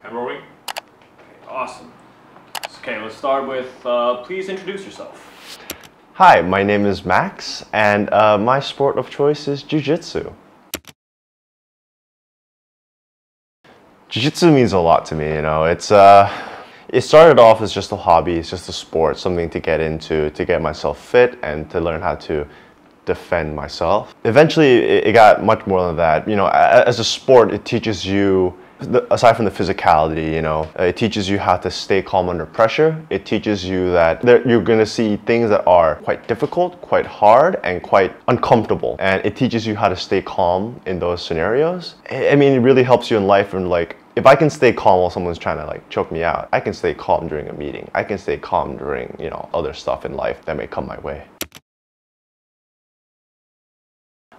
And rolling. Okay, awesome. Okay, let's start with please introduce yourself. Hi, my name is Max, and my sport of choice is Jiu-Jitsu. Jiu-Jitsu means a lot to me, you know. It started off as just a hobby, it's just a sport, something to get into, to get myself fit and to learn how to defend myself. Eventually, it got much more than that. You know, as a sport, it teaches you, aside from the physicality, you know, it teaches you how to stay calm under pressure. It teaches you that you're going to see things that are quite difficult, quite hard, and quite uncomfortable. And it teaches you how to stay calm in those scenarios. I mean, it really helps you in life. And like, if I can stay calm while someone's trying to like choke me out, I can stay calm during a meeting. I can stay calm during, you know, other stuff in life that may come my way.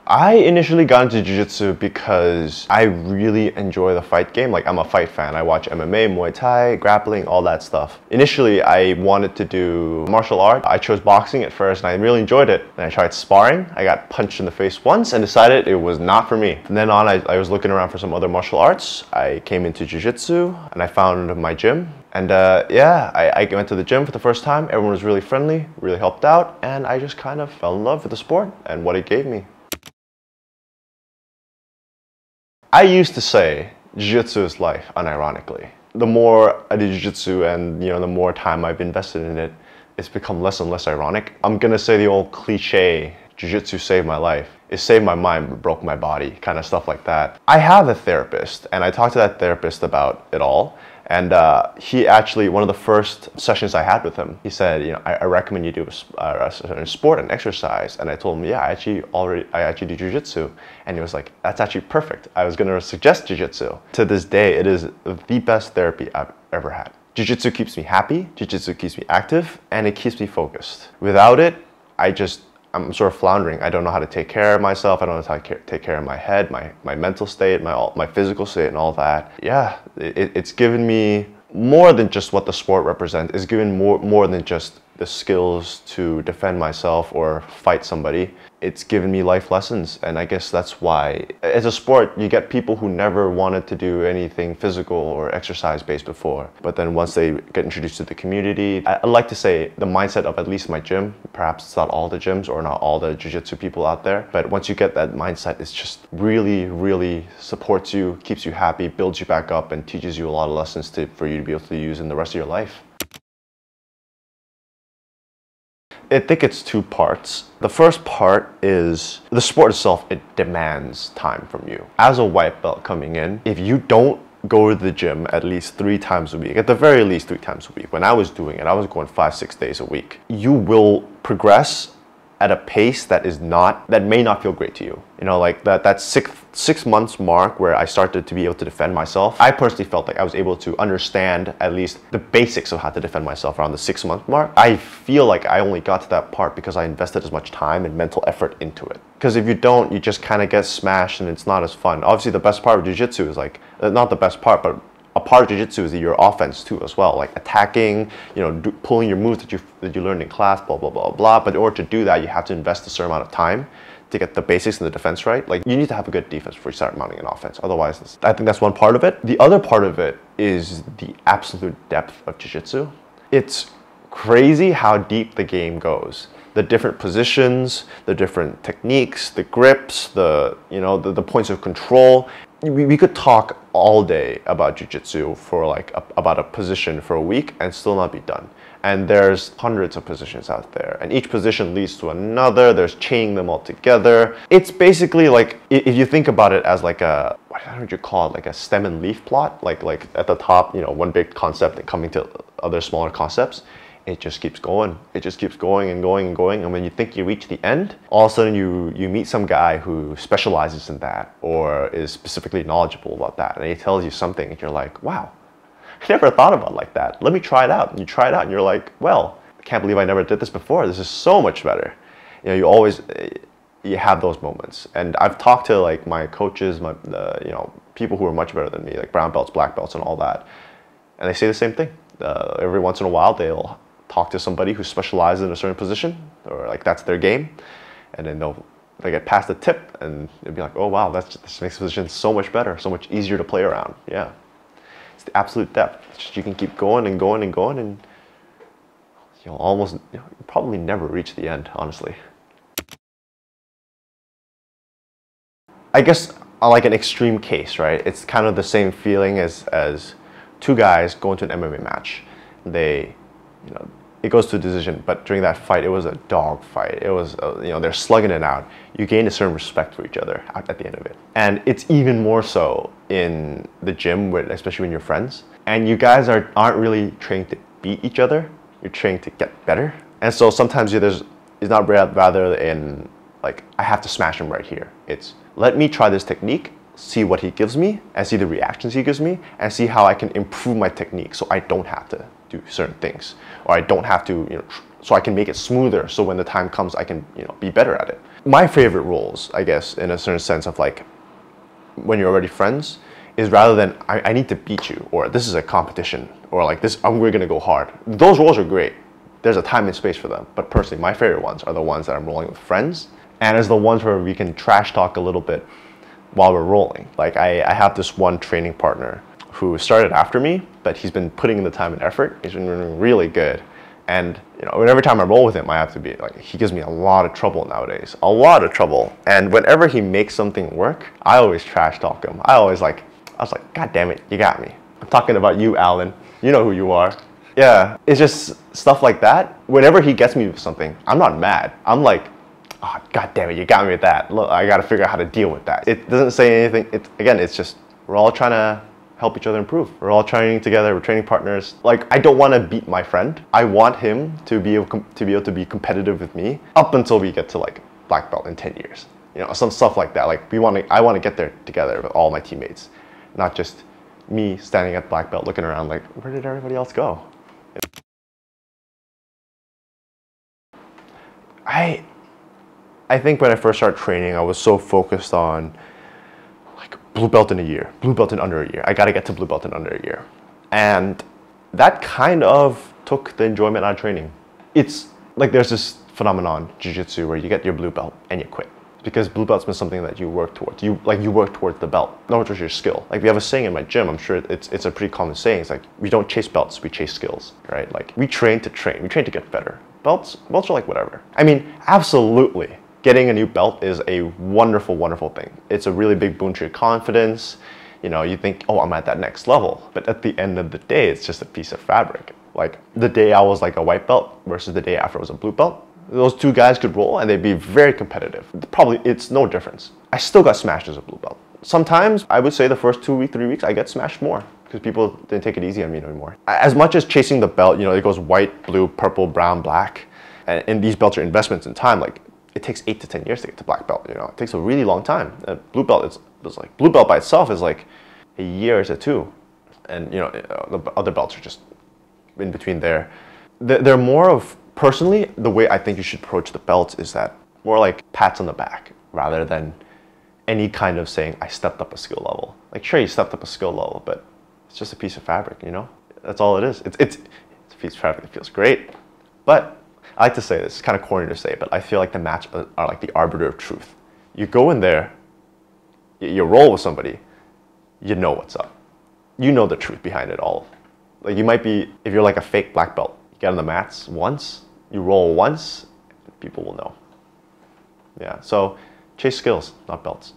I initially got into Jiu-Jitsu because I really enjoy the fight game. Like, I'm a fight fan. I watch MMA, Muay Thai, grappling, all that stuff. Initially, I wanted to do martial art. I chose boxing at first and I really enjoyed it. Then I tried sparring. I got punched in the face once and decided it was not for me. From then on, I was looking around for some other martial arts. I came into Jiu-Jitsu and I found my gym. And yeah, I went to the gym for the first time. Everyone was really friendly, really helped out. And I just kind of fell in love with the sport and what it gave me. I used to say Jiu-Jitsu is life, unironically. The more I do Jiu-Jitsu and, you know, the more time I've invested in it, it's become less and less ironic. I'm gonna say the old cliche, Jiu-Jitsu saved my life. It saved my mind but broke my body, kind of stuff like that. I have a therapist and I talked to that therapist about it all. And he actually, one of the first sessions I had with him, he said, you know, I recommend you do a certain sport and exercise. And I told him, yeah, I actually do Jiu-Jitsu. And he was like, that's actually perfect. I was gonna suggest Jiu-Jitsu. To this day, it is the best therapy I've ever had. Jiu-Jitsu keeps me happy, Jiu-Jitsu keeps me active, and it keeps me focused. Without it, I'm sort of floundering. I don't know how to take care of myself. I don't know how to take care of my head, my mental state, my physical state and all that. Yeah, it's given me more than just what the sport represents. It's given more than just the skills to defend myself or fight somebody. It's given me life lessons, and I guess that's why, as a sport, you get people who never wanted to do anything physical or exercise-based before. But then once they get introduced to the community, I like to say the mindset of at least my gym, perhaps it's not all the gyms or not all the Jiu-Jitsu people out there, but once you get that mindset, it's just really, really supports you, keeps you happy, builds you back up, and teaches you a lot of lessons for you to be able to use in the rest of your life. I think it's two parts. The first part is the sport itself, it demands time from you. As a white belt coming in, if you don't go to the gym at least 3 times a week, at the very least 3 times a week, when I was doing it, I was going 5-6 days a week, you will progress at a pace that may not feel great to you. You know, like that six months mark where I started to be able to defend myself, I personally felt like I was able to understand at least the basics of how to defend myself around the 6-month mark. I feel like I only got to that part because I invested as much time and mental effort into it. Because if you don't, you just kind of get smashed and it's not as fun. Obviously, the best part of Jiu-Jitsu is like, not the best part, but a part of Jiu-Jitsu is your offense too as well, like attacking, you know, pulling your moves that you learned in class, blah, blah, blah, blah. But in order to do that, you have to invest a certain amount of time to get the basics and the defense right. Like, you need to have a good defense before you start mounting an offense. Otherwise, I think that's one part of it. The other part of it is the absolute depth of Jiu-Jitsu. It's crazy how deep the game goes. The different positions, the different techniques, the grips, the points of control. We could talk all day about Jiu-Jitsu for like about a position for a week and still not be done. And there's hundreds of positions out there, and each position leads to another. There's chaining them all together. It's basically like, if you think about it as like a, what would you call it, like a stem and leaf plot, like at the top, you know, one big concept and coming to other smaller concepts. It just keeps going. It just keeps going and going and going. And when you think you reach the end, all of a sudden you meet some guy who specializes in that or is specifically knowledgeable about that. And he tells you something and you're like, wow, I never thought about it like that. Let me try it out. And you try it out and you're like, well, I can't believe I never did this before. This is so much better. You know, you have those moments. And I've talked to like my coaches, you know, people who are much better than me, like brown belts, black belts and all that. And they say the same thing. Every once in a while, they'll talk to somebody who specializes in a certain position, or like that's their game, and then they get past the tip and they'll be like, oh wow, this makes the position so much better, so much easier to play around. Yeah, it's the absolute depth. It's just, you can keep going and going and going, and you'll probably never reach the end, honestly. I guess like an extreme case, right? It's kind of the same feeling as two guys go into an MMA match. They, it goes to a decision, but during that fight, it was a dog fight. It was, they're slugging it out. You gain a certain respect for each other at the end of it. And it's even more so in the gym, especially when you're friends. And you guys aren't really trained to beat each other. You're trained to get better. And so sometimes it's not rather in like, I have to smash him right here. It's, let me try this technique, see what he gives me, and see the reactions he gives me, and see how I can improve my technique so I don't have to do certain things, or I don't have to, so I can make it smoother, so when the time comes, I can, be better at it. My favorite rules, I guess, in a certain sense of like, when you're already friends, is rather than, I need to beat you, or this is a competition, or like this, we're gonna go hard. Those rules are great. There's a time and space for them. But personally, my favorite ones are the ones that I'm rolling with friends, and it's the ones where we can trash talk a little bit while we're rolling. Like I have this one training partner who started after me, but he's been putting in the time and effort. He's been really good. And every time I roll with him, I have to be like, he gives me a lot of trouble nowadays, a lot of trouble. And whenever he makes something work, I always trash talk him. I was like, God damn it, you got me. I'm talking about you, Alan. You know who you are. Yeah, it's just stuff like that. Whenever he gets me with something, I'm not mad. I'm like, oh, God damn it, you got me with that. Look, I got to figure out how to deal with that. It doesn't say anything. It's just, we're all trying to help each other improve. We're all training together, we're training partners. Like, I don't want to beat my friend. I want him to be able to be competitive with me up until we get to like black belt in 10 years. Some stuff like that. Like I want to get there together with all my teammates, not just me standing at black belt looking around like, where did everybody else go? I think when I first started training, I was so focused on like blue belt in a year, blue belt in under a year. I got to get to blue belt in under a year. And that kind of took the enjoyment out of training. It's like there's this phenomenon, Jiu-Jitsu, where you get your blue belt and you quit. Because blue belt's been something that you work towards. You work towards the belt, not just your skill. Like we have a saying in my gym, I'm sure it's a pretty common saying. It's like, we don't chase belts, we chase skills, right? Like we train to train, we train to get better. Belts are like whatever. I mean, absolutely. Getting a new belt is a wonderful, wonderful thing. It's a really big boon to your confidence. You think, oh, I'm at that next level. But at the end of the day, it's just a piece of fabric. Like the day I was like a white belt versus the day after I was a blue belt, those two guys could roll and they'd be very competitive. Probably, it's no difference. I still got smashed as a blue belt. Sometimes, I would say the first 2 weeks, 3 weeks, I get smashed more because people didn't take it easy on me anymore. As much as chasing the belt, it goes white, blue, purple, brown, black, and these belts are investments in time. Like, it takes 8 to 10 years to get to black belt, It takes a really long time. Blue belt is like, blue belt by itself is like a year to 2. And, the other belts are just in between there. They're more of, personally, the way I think you should approach the belts is that more like pats on the back rather than any kind of saying, I stepped up a skill level. Like, sure, you stepped up a skill level, but it's just a piece of fabric, That's all it is. It's a piece of fabric that feels great. But I like to say this, it's kind of corny to say, but I feel like the match are like the arbiter of truth. You go in there, you roll with somebody, you know what's up. You know the truth behind it all. Like, you might be, if you're like a fake black belt, you get on the mats once, you roll once, people will know. Yeah, so chase skills, not belts.